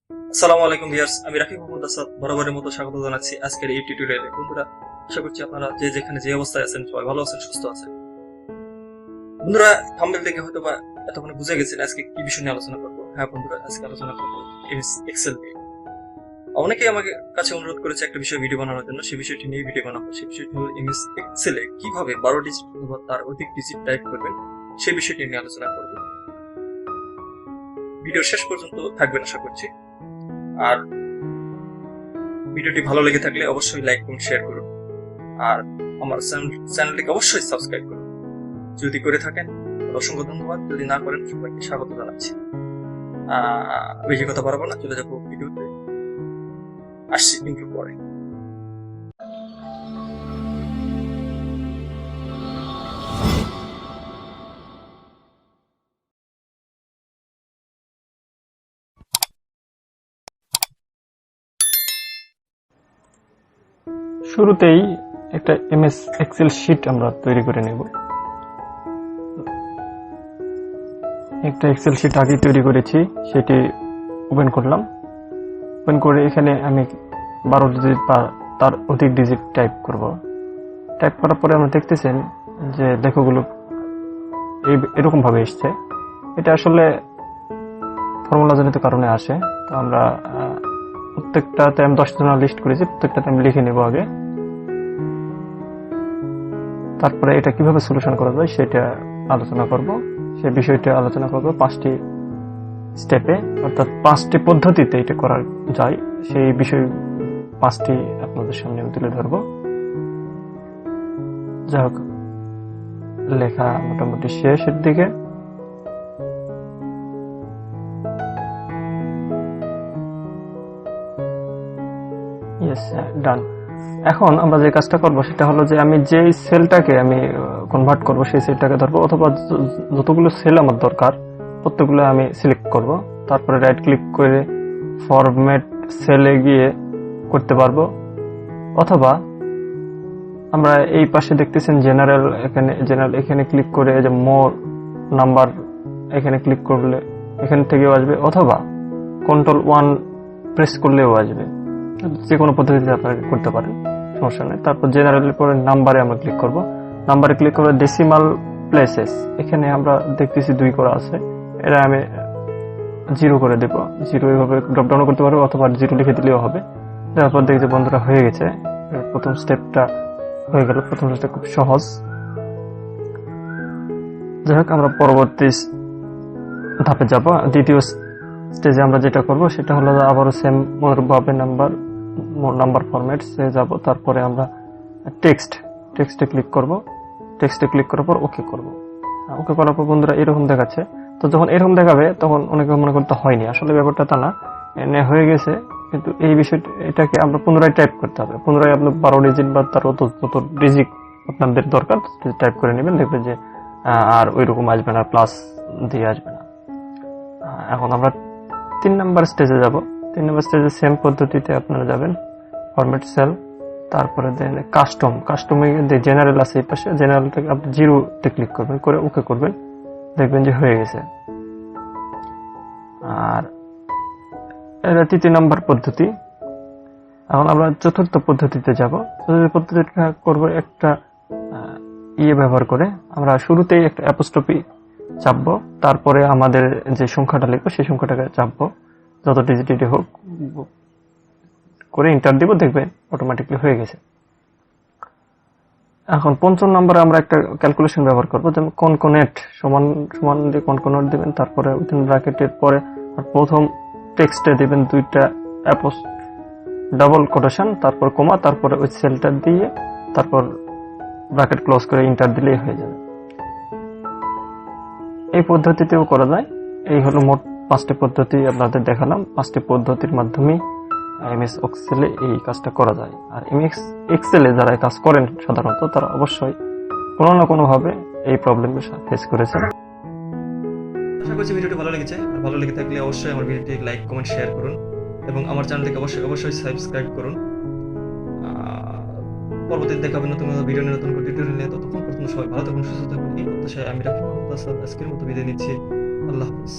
আসসালামু আলাইকুম ভিউয়ার্স, আমি রাফি মাহমুদ আসাদ বরাবরের মতো স্বাগত জানাচ্ছি আজকের এই টিউটোরিয়ালে। বন্ধুরা, আশা করছি আপনারা যে যেখানে যে অবস্থায় আছেন সবাই ভালো আছেন, সুস্থ আছেন। বন্ধুরা, থাম্বনেল দেখে হয়তো বা এতক্ষণে বুঝে গেছেন আজকে কি বিষয় নিয়ে আলোচনা করবো। হ্যাঁ বন্ধুরা, আজকে আলোচনা করবো এমএস এক্সেল নিয়ে। অনেকেই আমাকে কাছে অনুরোধ করেছে একটা বিষয় ভিডিও বানানোর জন্য, সেই বিষয়টি নিয়ে ভিডিও বানাবো। সেই বিষয়টি হলো এমএস এক্সেলে কিভাবে 12 ডিজিট অথবা তার অধিক ডিজিট টাইপ করবেন, সেই বিষয়টি নিয়ে আলোচনা করবো। ভিডিও শেষ পর্যন্ত থাকবেন আশা করছি। আর ভিডিওটি ভালো লেগে থাকলে অবশ্যই লাইক করুন, শেয়ার করুন, আর আমার চ্যানেলটিকে অবশ্যই সাবস্ক্রাইব করুন। যদি করে থাকেন অসংখ্য ধন্যবাদ, যদি না করেন সবাইকে স্বাগত জানাচ্ছি। বেশি কথা বাড়াবো না, চলে যাবো ভিডিওতে। আসছি কিন্তু পরে। শুরুতেই একটা এমএস এক্সেল শিট আমরা তৈরি করে নেব। একটা এক্সেল শিট আগে তৈরি করেছি, সেটি ওপেন করলাম। ওপেন করে এখানে আমি 12 ডিজিট বা তার অধিক ডিজিট টাইপ করব। টাইপ করার পরে আমরা দেখতেছেন যে লেখাগুলো এরকম ভাবে এসছে। এটা আসলে ফর্মুলা জনিত কারণে আসে। তো আমরা প্রত্যেকটাতে আমি 10 জনের লিস্ট করেছি, প্রত্যেকটাতে আমি লিখে নেব আগে। তারপরে এটা কিভাবে সলিউশন করা যায় সেটা আলোচনা করব। সেই বিষয়টা আলোচনা করব 5টি স্টেপে, অর্থাৎ 5টি পদ্ধতিতে এটা করা যায়। সেই বিষয় 5টি আপনাদের সামনে আমি তুলে ধরব। যাই হোক, লেখা মোটামুটি শেষের দিকে। ইয়েস, ডান। এখন আমরা যে কাজটা করব সেটা হলো যে আমি যে সেলটাকে আমি কনভার্ট করব সেই সেলটাকে ধরবো, অথবা যতগুলো সেল আমার দরকার প্রত্যেকগুলো আমি সিলেক্ট করব। তারপরে রাইট ক্লিক করে ফরম্যাট সেলে গিয়ে করতে পারবো, অথবা আমরা এই পাশে দেখতেছেন জেনারেল, এখানে ক্লিক করে যে মোর নাম্বার এখানে ক্লিক করলে এখান থেকেও আসবে, অথবা Ctrl+1 প্রেস করলেও আসবে। যে কোনো পদ্ধতিতে আপনারা করতে পারেন, সমস্যা নেই। তারপর জেনারেলের পরে নাম্বারে আমরা ক্লিক করব। নাম্বারে ক্লিক করে ডেসিমাল প্লেসেস, এখানে আমরা দেখতেছি 2 করা আছে, এটা আমি 0 করে দেব। 0 এইভাবে ড্রপডাউন করতে পারবো, অথবা 0 লিখে দিলেও হবে। তারপর দেখি যে বন্ধুরা হয়ে গেছে, প্রথম স্টেপটা হয়ে গেল। প্রথম স্টেপটা খুব সহজ। যাই হোক, আমরা পরবর্তী ধাপে যাব। দ্বিতীয় স্টেজে আমরা যেটা করব সেটা হলো আবারও সেম ভাবে নাম্বার ফরম্যাটসে যাব। তারপরে আমরা টেক্সটে ক্লিক করব। টেক্সটে ক্লিক করার পর ওকে করব। ওকে করার পর বন্ধুরা এরকম দেখাচ্ছে। তো যখন এরকম দেখাবে তখন অনেকে মনে করতে হয়নি, আসলে ব্যাপারটা তা না, হয়ে গেছে। কিন্তু এই বিষয়টা, এটাকে আমরা পুনরায় টাইপ করতে হবে। পুনরায় আপনার 12 ডিজিট বা তার যত ডিজিট আপনাদের দরকার টাইপ করে নেবেন, দেখবেন যে আর ওই রকম আসবে না, প্লাস দিয়ে আসবে না। এখন আমরা 3 নাম্বার স্টেজে যাব। 3 নাম্বার স্টেজে সেম পদ্ধতিতে আপনারা যাবেন, ফরম্যাট সেল, তারপরে দেন কাস্টমে জেনারেল আছে এই পাশে, জেনারেলটাকে আপনি 0-তে ক্লিক করবেন, করে ওকে করবেন, দেখবেন যে হয়ে গেছে। আর এটা 3 নাম্বার পদ্ধতি। এখন আমরা 4র্থ পদ্ধতিতে যাব। 4র্থ পদ্ধতিটা করব একটা ব্যবহার করে। আমরা শুরুতেই একটা অ্যাপোস্ট্রফি চাপবো, তারপরে আমাদের যে সংখ্যাটা লিখবো সেই সংখ্যাটাকে চাপবো, যত ডিজিট হোক, করে এন্টার দিব, দেখবেন অটোমেটিকলি হয়ে গেছে। এখন 5ম নম্বরে আমরা একটা ক্যালকুলেশন ব্যবহার করবো, যেমন কনকনেট সমান দিয়ে কনকনেট দিবেন, তারপরে উইথিন ব্র্যাকেটের পরে প্রথম টেক্সটে দিবেন 2টা ডাবল কোটেশন, তারপর কমা, তারপরে ওই সেলটা দিয়ে তারপর ব্র্যাকেট ক্লোজ করে এন্টার দিলেই হয়ে যাবে। এই পদ্ধতিতেও করা যায়। এই হলো মোট 5টি পদ্ধতি আপনাদের দেখালাম। 5টি পদ্ধতির মাধ্যমে এমএস এক্সেলে এই কাজটা করা যায়। আর এমএস এক্সেলে যারা কাজ করেন সাধারণত, তারা অবশ্যই কোনো না কোনো ভাবে এই প্রবলেমের ফেস করেছেন। আশা করছি ভিডিওটি ভালো লেগেছে। আর ভালো লেগে থাকলে অবশ্যই আমার ভিডিওটি লাইক, কমেন্ট, শেয়ার করুন, এবং আমার চ্যানেলটিকে অবশ্যই সাবস্ক্রাইব করুন। পরবর্তীতে দেখাবেন নতুন ভিডিও নিয়ে, নতুন টিউটোরিয়াল নিয়ে। ততক্ষণ পর্যন্ত সবাই ভালো থাকুন, সুস্থ থাকুন। এই প্রত্যাশায় আমি রাফি মাহমুদ আসাদ আজকের মতো বিদায় নিচ্ছি। আল্লাহ হাফেজ।